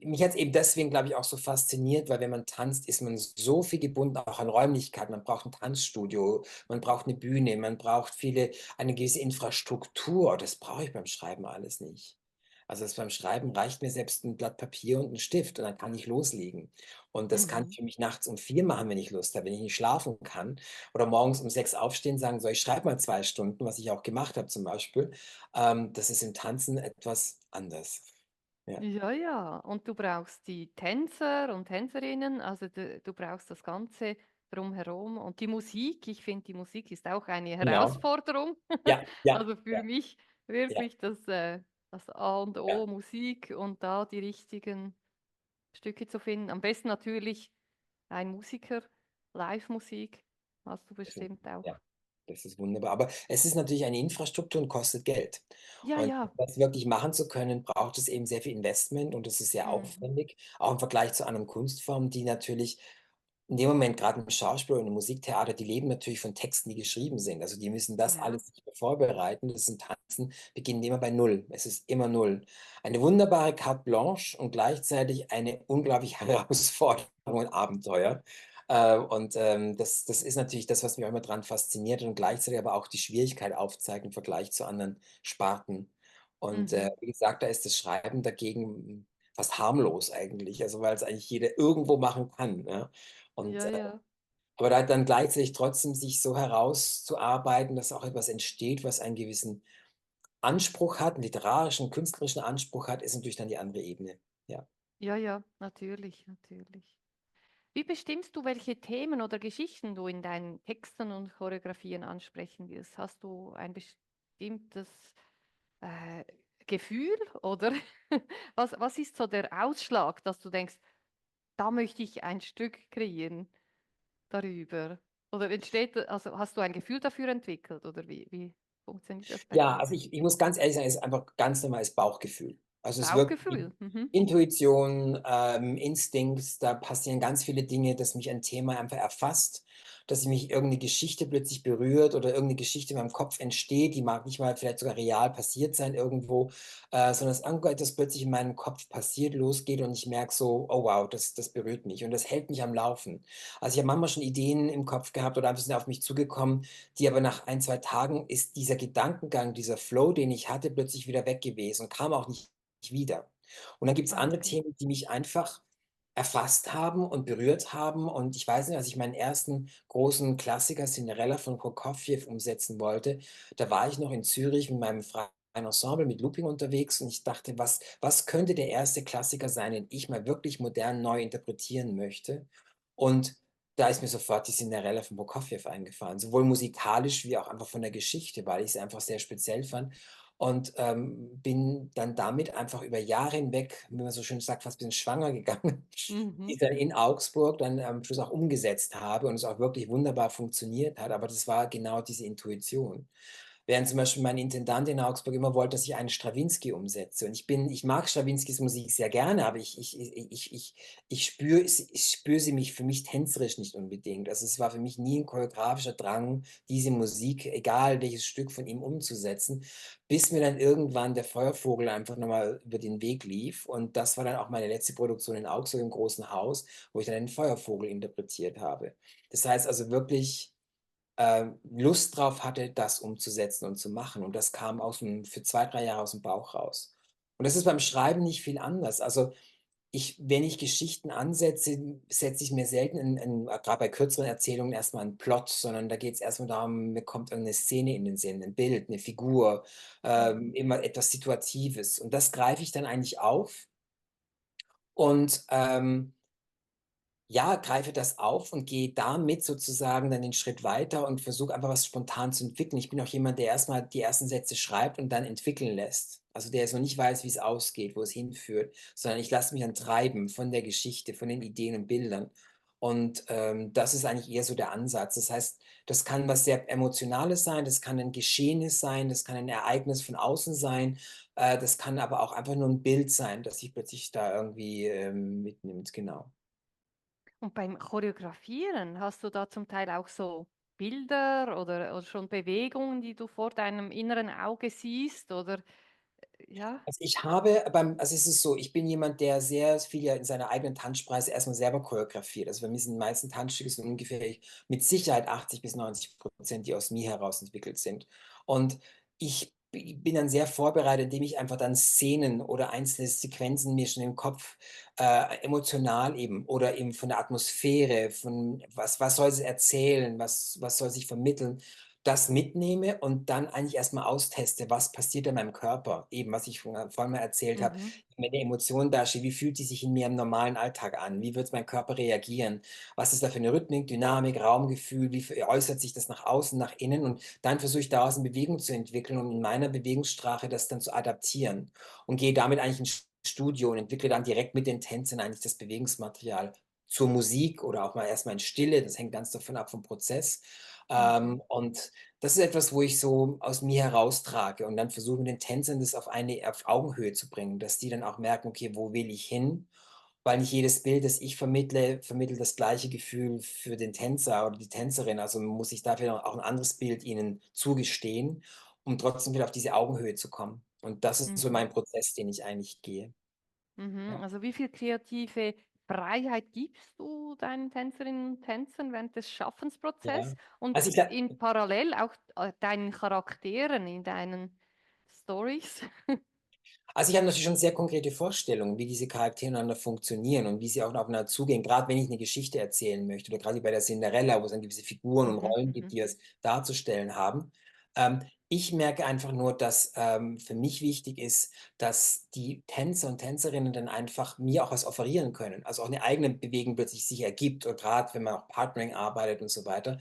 mich hat's eben deswegen, glaube ich, auch so fasziniert, weil wenn man tanzt, ist man so viel gebunden auch an Räumlichkeiten. Man braucht 'n Tanzstudio, man braucht 'ne Bühne, man braucht eine gewisse Infrastruktur. Das brauche ich beim Schreiben alles nicht. Also, das beim Schreiben reicht mir selbst 'n Blatt Papier und 'n Stift und dann kann ich loslegen. Und das kann ich Mhm. für mich nachts um 4 machen, wenn ich Lust habe, wenn ich nicht schlafen kann oder morgens um 6 aufstehen, sagen: „So, ich schreibe mal 2 Stunden“, was ich auch gemacht habe zum Beispiel. Das ist im Tanzen etwas anders. Ja, Ja, ja. Und du brauchst die Tänzer und Tänzerinnen, also du brauchst das Ganze drumherum. Und die Musik, ich finde, die Musik ist auch eine genau. Herausforderung. Ja, ja, Also für ja, mich ja, wirklich das A und O, ja, Musik und da die richtigen Stücke zu finden. Am besten natürlich ein Musiker, Live-Musik, hast du das ist bestimmt auch. ja, das ist wunderbar. Aber es ist natürlich eine Infrastruktur und kostet Geld. Ja, Und ja. das wirklich machen zu können, braucht es eben sehr viel Investment und das ist sehr Mhm. aufwendig, auch im Vergleich zu anderen Kunstformen, die natürlich in dem Moment, grad im Schauspiel und im Musiktheater, die leben natürlich von Texten, die geschrieben sind. Also, die müssen das Ja. alles nicht mehr vorbereiten. Das im Tanzen beginnen immer bei null. Es ist immer null. Eine wunderbare Carte blanche und gleichzeitig eine unglaubliche Herausforderung und Abenteuer. Das ist natürlich das, was mich auch immer dran fasziniert und gleichzeitig aber auch die Schwierigkeit aufzeigt im Vergleich zu anderen Sparten. Und, Mhm. wie gesagt, da ist das Schreiben dagegen fast harmlos eigentlich, also, weil's eigentlich jeder irgendwo machen kann, ja? Und, Ja, ja. aber da dann gleichzeitig trotzdem sich so herauszuarbeiten, dass auch etwas entsteht, was einen gewissen Anspruch hat, 'n literarischen, künstlerischen Anspruch hat, ist natürlich dann die andere Ebene. Ja. Ja, ja, natürlich, natürlich. Wie bestimmst du, welche Themen oder Geschichten du in deinen Texten und Choreografien ansprechen willst? Hast du ein bestimmtes äh, Gefühl oder was ist so der Ausschlag, dass du denkst, da möchte ich ein Stück kreieren darüber? Oder also hast du ein Gefühl dafür entwickelt oder wie funktioniert das bei Ja, dir? also ich muss ganz ehrlich sagen, es ist einfach ganz normales Bauchgefühl. Also, es ist wirklich Bauchgefühl. Mhm. Intuition, Instinkt, da passieren ganz viele Dinge, dass mich ein Thema einfach erfasst, dass mich irgendeine Geschichte plötzlich berührt oder irgendeine Geschichte in meinem Kopf entsteht, die mag nicht mal vielleicht sogar real passiert sein irgendwo, sondern dass irgendetwas plötzlich in meinem Kopf passiert, losgeht und ich merke so: „Oh wow, das berührt mich“ und das hält mich am Laufen. Also, ich habe manchmal schon Ideen im Kopf gehabt oder einfach sind auf mich zugekommen, die aber nach ein 2 Tagen ist dieser Gedankengang, dieser Flow, den ich hatte, plötzlich wieder weg gewesen und kam auch nicht wieder. Und dann gibt's Ah, andere okay. Themen, die mich einfach erfasst haben und berührt haben. Und ich weiß nicht, als ich meinen ersten großen Klassiker Cinderella von Prokofjew umsetzen wollte, da war ich noch in Zürich mit meinem freien Ensemble mit Looping unterwegs und ich dachte: „Was könnte der erste Klassiker sein, den ich mal wirklich modern neu interpretieren möchte?“ Und da ist mir sofort die Cinderella von Prokofjew eingefallen, sowohl musikalisch wie auch einfach von der Geschichte, weil ich sie einfach sehr speziell fand. Und, bin dann damit einfach über Jahre hinweg, wie man so schön sagt, fast ein bisschen schwanger gegangen, die Mhm. ich dann in Augsburg dann am Schluss auch umgesetzt habe und es auch wirklich wunderbar funktioniert hat, aber das war genau diese Intuition. Während zum Beispiel mein Intendant in Augsburg immer wollte, dass ich einen Strawinski umsetze. Und ich mag Strawinskys Musik sehr gerne, aber ich spüre sie mich für mich tänzerisch nicht unbedingt. Also, es war für mich nie ein choreografischer Drang, diese Musik, egal welches Stück von ihm umzusetzen, bis mir dann irgendwann der Feuervogel einfach noch mal über den Weg lief. Und das war dann auch meine letzte Produktion in Augsburg im Großen Haus, wo ich dann den Feuervogel interpretiert habe. Das heißt also wirklich Lust drauf hatte, das umzusetzen und zu machen. Und das kam aus'm für 2 3 Jahre aus'm Bauch raus. Und das ist beim Schreiben nicht viel anders. Also, wenn ich Geschichten ansetze, setze ich mir selten 'n grad bei kürzeren Erzählungen erst mal 'n Plot, sondern da geht's erst mal darum, mir kommt irgend 'ne Szene in den Sinn, 'n Bild, 'ne Figur, Mhm. immer etwas Situatives. Und das greife ich dann eigentlich auf und, ja, greife das auf und gehe damit sozusagen dann den Schritt weiter und versuche einfach was spontan zu entwickeln. Ich bin auch jemand, der erst mal die ersten Sätze schreibt und dann entwickeln lässt. Also, der jetzt noch nicht weiß, wie es ausgeht, wo es hinführt, sondern ich lasse mich dann treiben von der Geschichte, von den Ideen und Bildern. Und, das ist eigentlich eher so der Ansatz. Das heißt, das kann was sehr Emotionales sein, das kann ein Geschehnis sein, das kann ein Ereignis von außen sein, das kann aber auch einfach nur ein Bild sein, das sich plötzlich da irgendwie, mitnimmt, genau. Und beim Choreografieren, hast du da zum Teil auch so Bilder oder schon Bewegungen, die du vor deinem inneren Auge siehst oder ja? Also, es ist so, ich bin jemand, der sehr viel ja in seiner eigenen Tanzspeise erst mal selber choreografiert. Also, bei mir sind die meisten Tanzstücke sind ungefähr mit Sicherheit 80 bis 90%, die aus mir heraus entwickelt sind. Und ich bin dann sehr vorbereitet, indem ich einfach dann Szenen oder einzelne Sequenzen mir schon im Kopf, emotional eben oder eben von der Atmosphäre, von was soll sie erzählen, was soll sich vermitteln, das mitnehme und dann eigentlich erst mal austeste, was passiert in meinem Körper? Eben, was ich vorhin mal erzählt habe, Mhm. wenn 'ne Emotion dasteht, wie fühlt die sich in mir im normalen Alltag an? Wie wird mein Körper reagieren? Was ist da für 'ne Rhythmik, Dynamik, Raumgefühl? Wie äußert sich das nach außen, nach innen? Und dann versuche ich daraus 'ne Bewegung zu entwickeln und in meiner Bewegungssprache das dann zu adaptieren und gehe damit eigentlich ins Studio und entwickle dann direkt mit den Tänzern eigentlich das Bewegungsmaterial zur Musik oder auch mal erst mal in Stille. Das hängt ganz davon ab vom Prozess. Mhm. Und das ist etwas, wo ich so aus mir heraustrage und dann versuche, mit den Tänzern das auf Augenhöhe zu bringen, dass die dann auch merken: „Okay, wo will ich hin?“ Weil nicht jedes Bild, das ich vermittle, vermittelt das gleiche Gefühl für den Tänzer oder die Tänzerin. Also, muss ich dafür auch ein anderes Bild ihnen zugestehen, um trotzdem wieder auf diese Augenhöhe zu kommen. Und das ist so Mhm. mein Prozess, den ich eigentlich gehe. Mhm. Ja, Also, wie viel kreative Freiheit gibst du deinen Tänzerinnen und Tänzern während des Schaffensprozess ja. und Also, ich glaube in parallel auch, deinen Charakteren in deinen Stories? Also, ich habe natürlich schon sehr konkrete Vorstellungen, wie diese Charaktere miteinander funktionieren und wie sie auch aufeinander zugehen, gerade wenn ich eine Geschichte erzählen möchte oder grade wie bei der Cinderella, wo es dann gewisse Figuren und Mhm, Rollen gibt, mhm, die es darzustellen haben. Ich merke einfach nur, dass, für mich wichtig ist, dass die Tänzer und Tänzerinnen dann einfach mir auch was offerieren können, also auch eine eigene Bewegung plötzlich sich ergibt oder grad wenn man auch Partnering arbeitet und so weiter.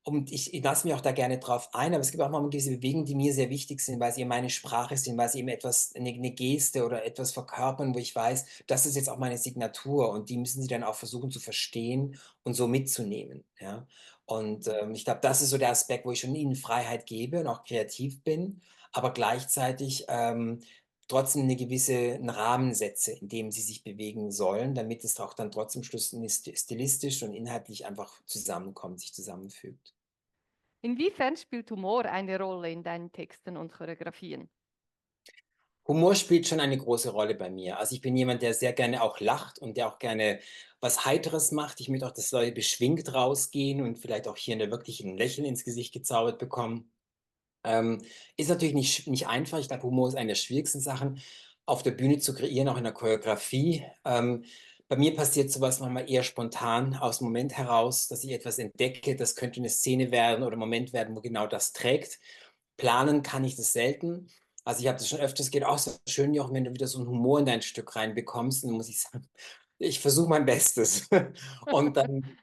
Und ich lasse mich auch da gerne drauf ein, aber es gibt auch manchmal diese Bewegungen, die mir sehr wichtig sind, weil sie eben meine Sprache sind, weil sie eben etwas 'ne Geste oder etwas verkörpern, wo ich weiß, das ist jetzt auch meine Signatur und die müssen sie dann auch versuchen zu verstehen und so mitzunehmen, ja? Und, mhm. ich glaube, das ist so der Aspekt, wo ich schon ihnen Freiheit gebe und auch kreativ bin, aber gleichzeitig, trotzdem 'ne gewisse 'n Rahmen setze, in dem sie sich bewegen sollen, damit es auch dann trotzdem schlussendlich stilistisch und inhaltlich einfach zusammenkommt, sich zusammenfügt. Inwiefern spielt Humor eine Rolle in deinen Texten und Choreografien? Humor spielt schon eine große Rolle bei mir. Also, ich bin jemand, der sehr gerne auch lacht und der auch gerne was Heiteres macht. Ich möchte auch, dass Leute beschwingt rausgehen und vielleicht auch hier 'ne wirklich 'n Lächeln ins Gesicht gezaubert bekommen. Ähm, Ist natürlich nicht einfach. Ich glaube, Humor ist eine der schwierigsten Sachen auf der Bühne zu kreieren, auch in der Choreografie. Bei mir passiert sowas manchmal eher spontan aus dem Moment heraus, dass ich etwas entdecke, das könnte eine Szene werden oder 'n Moment werden, wo genau das trägt. Planen kann ich das selten. Also, ich habe das schon öfters geht auch so schön, Jochen, wenn du wieder so 'n Humor in dein Stück reinbekommst, dann muss ich sagen, ich versuche mein Bestes. Und dann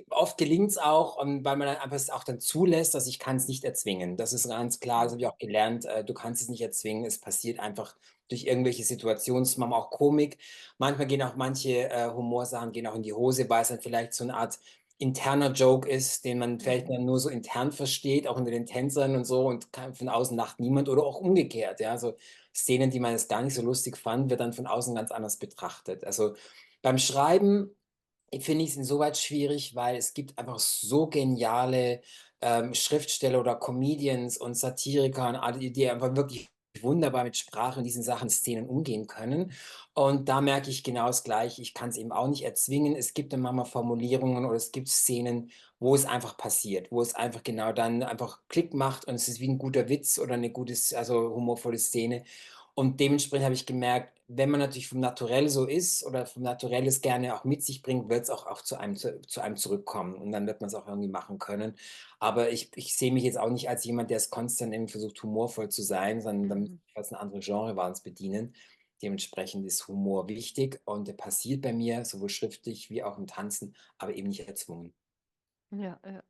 oft gelingt's auch, weil man dann einfach es auch dann zulässt. Also, ich kann's nicht erzwingen. Das ist ganz klar, das habe ich Mhm. auch gelernt. Du kannst es nicht erzwingen. Es passiert einfach durch irgendwelche Situationen, manchmal auch Komik. Manchmal gehen auch manche, Humorsachen gehen auch in die Hose, weil es dann vielleicht so 'ne Art interner Joke ist, den man vielleicht Mhm. dann nur so intern versteht, auch unter den Tänzern und so und kann von außen lacht niemand oder auch umgekehrt, ja. So Szenen, die man jetzt gar nicht so lustig fand, wird dann von außen ganz anders betrachtet. Also, beim Schreiben finde ich es insoweit schwierig, weil es gibt einfach so geniale, Schriftsteller oder Comedians und Satiriker und alle, die einfach wirklich wunderbar mit Sprache und diesen Sachen, Szenen umgehen können. Und da merke ich genau das Gleiche. Ich kann es eben auch nicht erzwingen. Es gibt dann manchmal Formulierungen oder es gibt Szenen, wo es einfach passiert, wo es einfach genau dann einfach Klick macht und es ist wie ein guter Witz oder eine gutes also humorvolle Szene. Und dementsprechend habe ich gemerkt, wenn man natürlich vom Naturell so ist oder vom Naturell es gerne auch mit sich bringt, wird es auch zu einem zurückkommen und dann wird man es auch irgendwie machen können. Aber ich sehe mich jetzt auch nicht als jemand, der es konstant irgendwie versucht, humorvoll zu sein, sondern da müsste Mhm. ich fast 'ne andere Genrewahrens bedienen. Dementsprechend ist Humor wichtig und der passiert bei mir sowohl schriftlich wie auch im Tanzen, aber eben nicht erzwungen. Ja, ja.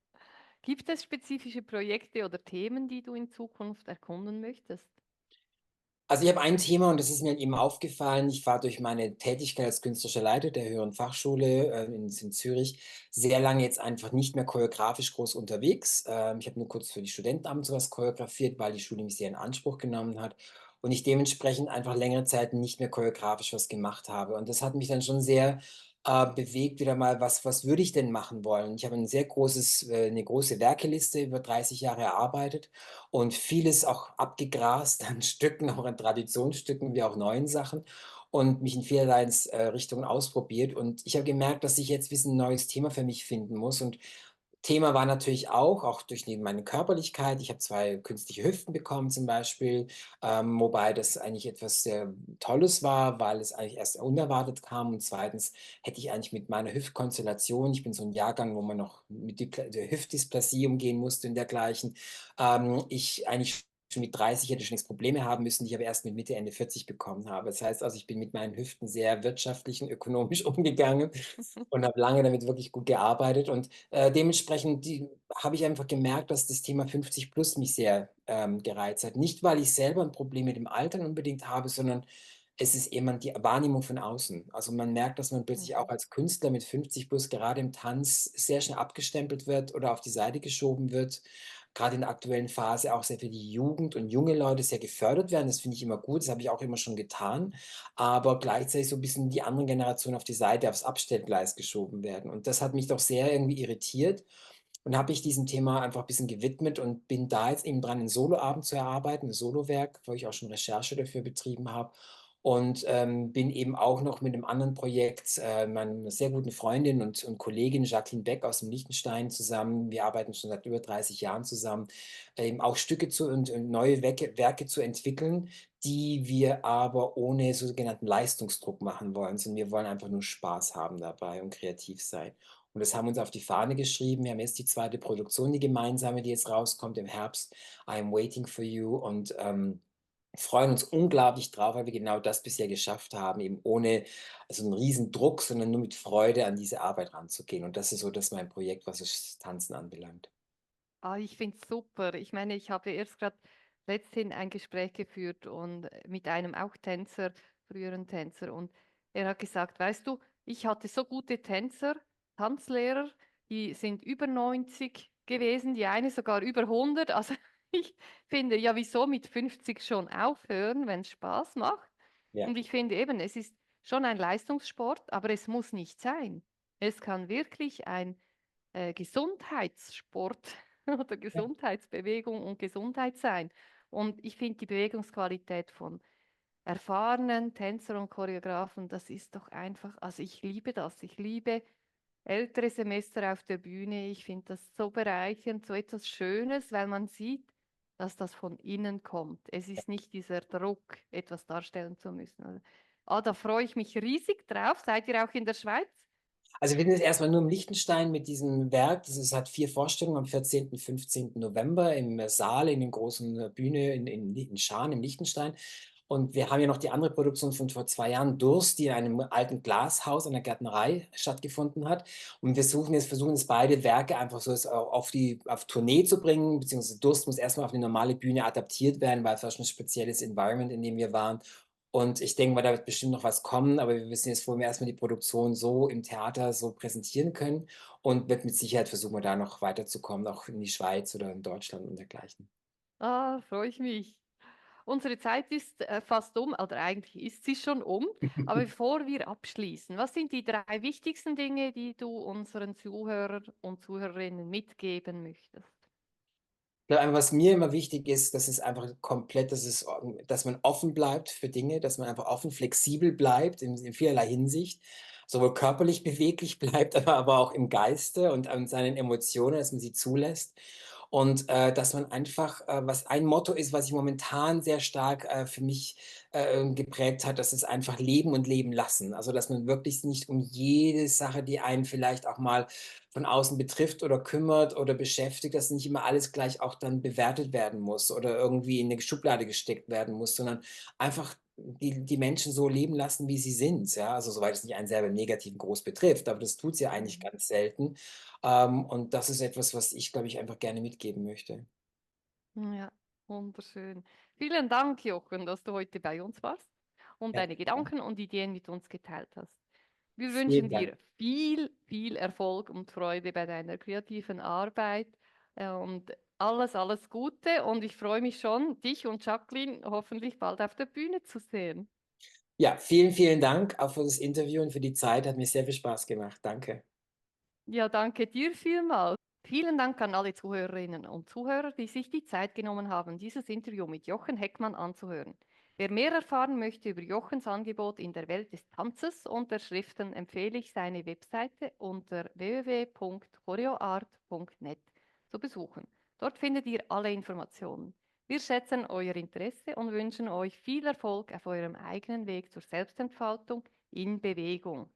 Gibt es spezifische Projekte oder Themen, die du in Zukunft erkunden möchtest? Also, ich habe ein Thema und das ist mir eben aufgefallen. Ich war durch meine Tätigkeit als künstlerischer Leiter der Höheren Fachschule, in Zürich sehr lange jetzt einfach nicht mehr choreografisch groß unterwegs. Ich habe nur kurz für die Studenten abends so was choreografiert, weil die Schule mich sehr in Anspruch genommen hat und ich dementsprechend einfach längere Zeit nicht mehr choreografisch was gemacht habe. Und das hat mich dann schon sehr, bewegt, wieder mal, was würde ich denn machen wollen? Ich habe ein sehr großes 'ne große Werkeliste über 30 Jahre erarbeitet und vieles auch abgegrast an Stücken, auch an Traditionsstücken wie auch neuen Sachen und mich in vielerlei Richtungen ausprobiert. Und ich habe gemerkt, dass ich jetzt ein neues Thema für mich finden muss. Und Thema war natürlich auch durch neben meine Körperlichkeit, ich habe 2 künstliche Hüften bekommen zum Beispiel, wobei das eigentlich etwas sehr Tolles war, weil es eigentlich erst unerwartet kam und zweitens hätte ich eigentlich mit meiner Hüftkonstellation ich bin so ein Jahrgang, wo man noch mit der Hüftdysplasie umgehen musste und dergleichen, ich eigentlich schon mit 30 hätte schon längst Probleme haben müssen, die ich aber erst mit Mitte, Ende 40 bekommen habe. Das heißt also, ich bin mit meinen Hüften sehr wirtschaftlich und ökonomisch umgegangen und habe lange damit wirklich gut gearbeitet und, dementsprechend habe ich einfach gemerkt, dass das Thema 50 plus mich sehr, gereizt hat. Nicht, weil ich selber ein Problem mit dem Altern unbedingt habe, sondern es ist eben die Wahrnehmung von außen. Also, man merkt, dass man plötzlich auch Mhm. als Künstler mit 50 plus gerade im Tanz sehr schnell abgestempelt wird oder auf die Seite geschoben wird. Gerade in der aktuellen Phase auch sehr für die Jugend und junge Leute sehr gefördert werden. Das finde ich immer gut, das habe ich auch immer schon getan, aber gleichzeitig so ein bisschen die anderen Generationen auf die Seite, aufs Abstellgleis geschoben werden. Und das hat mich doch sehr irgendwie irritiert und habe mich diesem Thema einfach ein bisschen gewidmet und bin da jetzt eben dran, 'n Soloabend zu erarbeiten, 'n Solowerk, wo ich auch schon Recherche dafür betrieben habe. Und, bin eben auch noch mit einem anderen Projekt, meiner sehr guten Freundin und Kollegin Jacqueline Beck aus dem Liechtenstein zusammen wir arbeiten schon seit über 30 Jahren zusammen, eben auch Stücke und neue Werke zu entwickeln, die wir aber ohne sogenannten Leistungsdruck machen wollen, sondern wir wollen einfach nur Spaß haben dabei und kreativ sein. Und das haben wir uns auf die Fahne geschrieben. Wir haben jetzt die zweite Produktion, die gemeinsame, die jetzt rauskommt im Herbst, „I am waiting for you" und, freuen uns unglaublich drauf, weil wir genau das bisher geschafft haben, eben ohne so einen riesen Druck, sondern nur mit Freude an diese Arbeit ranzugehen. Und das ist so das mein Projekt, was das Tanzen anbelangt. Ah, ich finde es super. Ich meine, ich habe erst gerade letzthin ein Gespräch geführt und mit einem auch Tänzer, früheren Tänzer, und er hat gesagt, weißt du, ich hatte so gute Tänzer, Tanzlehrer, die sind über 90 gewesen, die eine sogar über 100. Also ich finde, ja, wieso mit 50 schon aufhören, wenn es Spaß macht? Ja, Und ich finde eben, es ist schon ein Leistungssport, aber es muss nicht sein. Es kann wirklich ein Gesundheitssport oder ja, Gesundheitsbewegung und Gesundheit sein. Und ich finde die Bewegungsqualität von erfahrenen Tänzern und Choreografen, das ist doch einfach, also ich liebe das. Ich liebe ältere Semester auf der Bühne. Ich finde das so bereichernd, so etwas Schönes, weil man sieht, dass das von innen kommt. Es ist nicht dieser Druck, etwas darstellen zu müssen. Ah, da freue ich mich riesig drauf. Seid ihr auch in der Schweiz? Also wir sind jetzt erstmal nur im Liechtenstein mit diesem Werk. Hat 4 Vorstellungen am 14., 15. November im Saal, in den großen Bühne in Schaan im Liechtenstein. Und wir haben ja noch die andere Produktion von vor 2 Jahren, Durst, die in einem alten Glashaus an der Gärtnerei stattgefunden hat. Und wir versuchen jetzt beide Werke einfach so auf Tournee zu bringen, beziehungsweise Durst muss erstmal auf eine normale Bühne adaptiert werden, weil es war schon ein spezielles Environment, in dem wir waren. Und ich denke mal, da wird bestimmt noch was kommen, aber wir wissen jetzt, wo wir erstmal die Produktion so im Theater so präsentieren können und wird mit Sicherheit versuchen wir da noch weiterzukommen, auch in die Schweiz oder in Deutschland und dergleichen. Ah, freue ich mich. Unsere Zeit ist fast um, oder eigentlich ist sie schon um. Aber bevor wir abschließen, was sind die 3 wichtigsten Dinge, die du unseren Zuhörern und Zuhörerinnen mitgeben möchtest? Ich glaube, was mir immer wichtig ist, dass es einfach komplett, dass man offen bleibt für Dinge, dass man einfach offen, flexibel bleibt in vielerlei Hinsicht, sowohl körperlich beweglich bleibt, aber auch im Geiste und an seinen Emotionen, dass man sie zulässt. Und dass man einfach, was ein Motto ist, was ich momentan sehr stark für mich geprägt hat, das ist einfach leben und leben lassen. Also, dass man wirklich nicht um jede Sache, die einen vielleicht auch mal von außen betrifft oder kümmert oder beschäftigt, dass nicht immer alles gleich auch dann bewertet werden muss oder irgendwie in eine Schublade gesteckt werden muss, sondern einfach die Menschen so leben lassen, wie sie sind, ja? Also, soweit es nicht einen selber negativ groß betrifft, aber das tut's ja eigentlich Mhm. ganz selten. Und das ist etwas, was ich, glaube ich, einfach gerne mitgeben möchte. Ja, wunderschön. Vielen Dank, Jochen, dass du heute bei uns warst und Ja, deine Gedanken und Ideen mit uns geteilt hast. Wir wünschen vielen Dank. dir viel, viel Erfolg und Freude bei deiner kreativen Arbeit und alles, alles Gute. Und ich freue mich schon, dich und Jacqueline hoffentlich bald auf der Bühne zu sehen. Ja, vielen, vielen Dank auch für das Interview und für die Zeit. Hat mir sehr viel Spaß gemacht. Danke. Ja, danke dir vielmals. Vielen Dank an alle Zuhörerinnen und Zuhörer, die sich die Zeit genommen haben, dieses Interview mit Jochen Heckmann anzuhören. Wer mehr erfahren möchte über Jochens Angebot in der Welt des Tanzes und der Schriften, empfehle ich seine Webseite unter www.choreoart.net zu besuchen. Dort findet ihr alle Informationen. Wir schätzen euer Interesse und wünschen euch viel Erfolg auf eurem eigenen Weg zur Selbstentfaltung in Bewegung.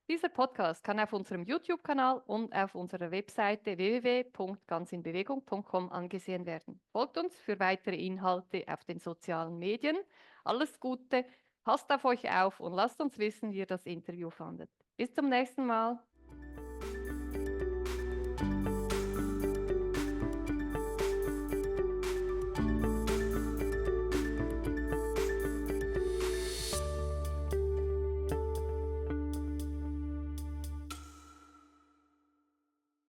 Dieser Podcast kann auf unserem YouTube-Kanal und auf unserer Webseite www.ganzinbewegung.com angesehen werden. Folgt uns für weitere Inhalte auf den sozialen Medien. Alles Gute, passt auf euch auf und lasst uns wissen, wie ihr das Interview fandet. Bis zum nächsten Mal.